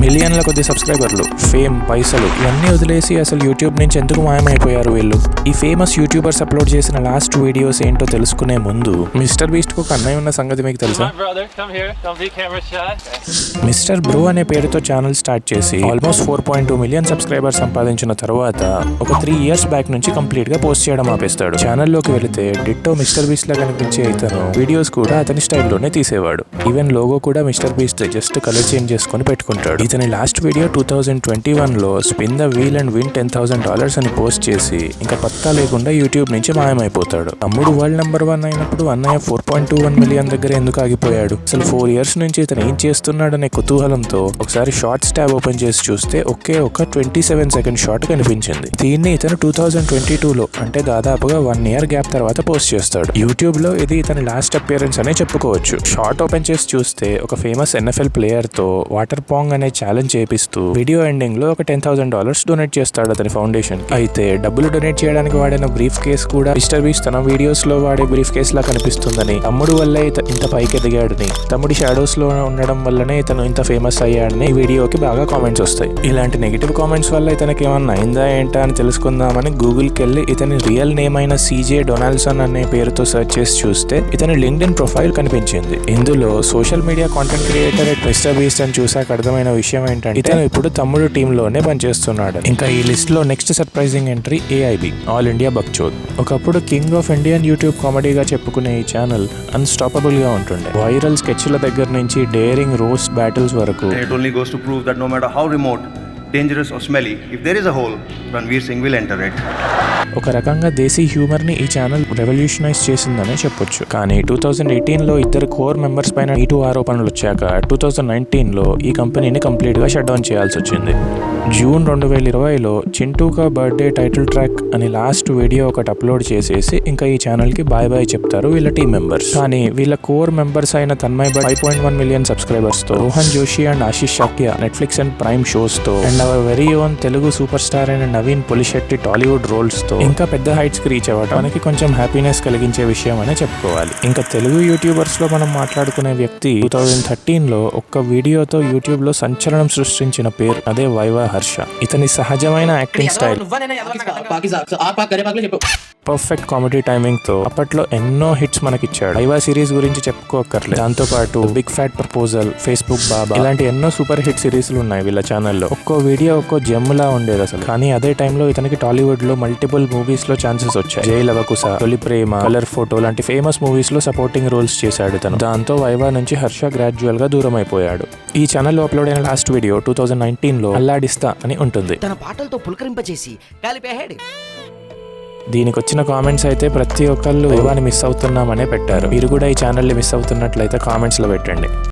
మిలియన్ల కొద్ది సబ్స్క్రైబర్లు, ఫేమ్, పైసలు ఇవన్నీ వదిలేసి అసలు యూట్యూబ్ నుంచి ఎందుకు మాయమైపోయారు వీళ్ళు? ఈ ఫేమస్ యూట్యూబర్స్ అప్లోడ్ చేసిన లాస్ట్ వీడియోస్ ఏంటో తెలుసుకునే ముందు మిస్టర్ బీస్ట్ కు అన్నయ్య ఉన్న సంగతి మీకు తెలుసా? మిస్టర్ బ్రో అనే పేరుతో ఛానల్ స్టార్ట్ చేసి ఆల్మోస్ట్ 4.2 మిలియన్ సబ్స్క్రైబర్స్ సంపాదించిన తర్వాత ఒక 3 ఇయర్స్ బ్యాక్ నుంచి కంప్లీట్ గా పోస్ట్ చేయడం ఆపేస్తాడు. ఛానల్లోకి వెళితే డిట్టో మిస్టర్ బీస్ట్ లా కనిపించే ఇతను వీడియోస్ కూడా అతని స్టైల్లోనే తీసేవాడు. ఈవెన్ లోగో కూడా Mister Beast just colour change చేసుకుని పెట్టుకుంటాడు. ఇతని లాస్ట్ వీడియో 2021లో spin the wheel and win $10,000 అని పోస్ట్ చేసి ఇంకా పత్తా లేకుండా యూట్యూబ్ నుంచి మాయమైపోతాడు. తమ్ముడు వరల్డ్ నెంబర్ 1 అయినప్పుడు అన్నయ్య 4.21 మిలియన్ దగ్గర ఎందుకు ఆగిపోయాడు? అసలు 4 ఇయర్స్ నుంచి ఇతను ఏం చేస్తున్నాడనే కుతూహలంతో ఒకసారి షార్ట్స్ ట్యాబ్ ఓపెన్ చేసి చూస్తే ఒకే ఒక 27 సెకండ్ షార్ట్ కనిపించింది. దీన్ని ఇతను 2022లో అంటే దాదాపుగా 1 ఇయర్ గ్యాప్ తర్వాత పోస్ట్ చేస్తాడు. యూట్యూబ్ లో ఇది ఇతని లాస్ట్ అపియరెన్స్ అనే చెప్పుకోవచ్చు. షార్ట్ ఓపెన్ చేసి చూస్తే ఒక ఫేమస్ NFL ప్లేయర్ తో వాటర్ పాంగ్ అనే ఛాలెంజ్ చేపిస్తూ వీడియో ఎండింగ్ లో ఒక $10,000 డొనేట్ చేస్తాడు అతని ఫౌండేషన్. అయితే డబ్బులు డొనేట్ చేయడానికి వాడిన బ్రీఫ్ కేస్ కూడా మిస్టర్ బీస్ట్ తన వీడియోస్ లో వాడే బ్రీఫ్ కేస్ లా కనిపిస్తుందని, తమ్ముడు వల్లే ఇంత పైకి ఎదిగాడని, తమ్ముడి షాడోస్ లో ఉండడం వల్లనే ఇతను ఇంత ఫేమస్ అయ్యాడని ఈ వీడియోకి బాగా కామెంట్స్ వస్తాయి. ఇలాంటి నెగిటివ్ కామెంట్స్ వల్ల ఇతనికి ఏమన్నా అయిందా ఏంటా అని తెలుసుకుందామని గూగుల్కి వెళ్ళి ఇతని రియల్ నేమ్ అయిన CJ డొనాల్డ్సన్ అనే పేరుతో సెర్చ్ చేసి చూస్తే ఇతని లింక్డ్ఇన్ ప్రొఫైల్ కనిపించింది. ఇందులో social media content creator mister beast అని చూసాక అర్థమైన విషయం ఏంటంటే ఇతను ఇప్పుడు తమ్ముడు టీంలోనే పనిచేస్తున్నాడు. ఇంకా ఈ లిస్ట్ లో next surprising entry AIB, All India Bakchod. ఒకప్పుడు కింగ్ ఆఫ్ ఇండియన్ యూట్యూబ్ కామెడీగా చెప్పుకునే ఈ ఛానల్ అన్స్టాపబుల్ గా ఉంటుండే. వైరల్ స్కెచ్ల దగ్గర నుంచి డేరింగ్ రోస్ట్ బ్యాటిల్స్ వరకు. It only goes to prove that no matter how remote, dangerous or smelly, if there is a hole, Ranveer Singh will enter it. ఒక రకంగా దేశీ హ్యూమర్ ని ఈ ఛానల్ రెవల్యూషనైజ్ చేసిందనే చెప్పొచ్చు. కానీ 2018లో ఇద్దరు కోర్ మెంబర్స్ పైన ఈటూ ఆరోపణలు వచ్చాక 2019లో ఈ కంపెనీని కంప్లీట్ గా షట్ డౌన్ చేయాల్సి వచ్చింది. జూన్ 2020లో చింటూకా బర్త్డే టైటిల్ ట్రాక్ అని లాస్ట్ వీడియో ఒకటి అప్లోడ్ చేసేసి ఇంకా ఈ ఛానల్ కి బాయ్ బాయ్ చెప్తారు వీళ్ళ టీం మెంబర్స్. కానీ వీళ్ళ కోర్ మెంబర్స్ అయిన తన్మయ్ భట్ 5.1 మిలియన్ సబ్స్క్రైబర్స్ తో, Rohan Joshi and Ashish Shakya Netflix and Prime shows తో, and our very own Telugu super star అయిన నవీన్ పొలిశెట్టి టాలీవుడ్ రోల్స్ తో ఇంకా పెద్ద హైట్స్ కి రీచ్ అవ్వడం మనకి కొంచెం హ్యాపీనెస్ కలిగించే విషయం అనే చెప్పుకోవాలి. ఇంకా తెలుగు యూట్యూబర్స్ లో మనం మాట్లాడుకునే వ్యక్తి 2013లో ఒక్క వీడియోతో యూట్యూబ్ లో సంచలనం సృష్టించిన పేరు అదే వైవా హర్ష. ఇతని సహజమైన acting style, perfect comedy timing తో అప్పట్లో ఎన్నో హిట్స్ మనకిచ్చాడు. వైవా సిరీస్ గురించి చెప్పుకోకర్లేదు. దాంతో పాటు బిగ్ ఫ్యాట్ ప్రపోజల్, ఫేస్బుక్ బాబా ఇలాంటి ఎన్నో సూపర్ హిట్ సిరీస్లు ఉన్నాయి వీళ్ళ ఛానల్లో. ఒక్కో వీడియో ఒక్కో జెమ్లా ఉండేది అసలు. కానీ అదే టైంలో ఇతనికి టాలీవుడ్ లో మల్టిపుల్ మూవీస్ లో ఛాన్సెస్ వచ్చాయి. జై లవకుశ, తొలి ప్రేమ, కలర్ ఫోటో లాంటి ఫేమస్ మూవీస్ లో సపోర్టింగ్ రోల్స్ చేశాడు ఇతను. దాంతో వైవా నుంచి హర్ష గ్రాడ్యువల్ గా దూరం అయిపోయాడు. ఈ ఛానల్లో అప్లోడ్ అయిన లాస్ట్ వీడియో 2019లో అల్లాడిస్తా అని ఉంటుంది. తన పాటలతో పులకరింపజేసి కలిపేహాడు. దీనికి వచ్చిన కామెంట్స్ అయితే ప్రతి ఒక్కళ్ళు వైవాని మిస్ అవుతున్నామనే పెట్టారు. మీరు కూడా ఈ ఛానల్ని మిస్ అవుతున్నట్లయితే కామెంట్స్ లో పెట్టండి.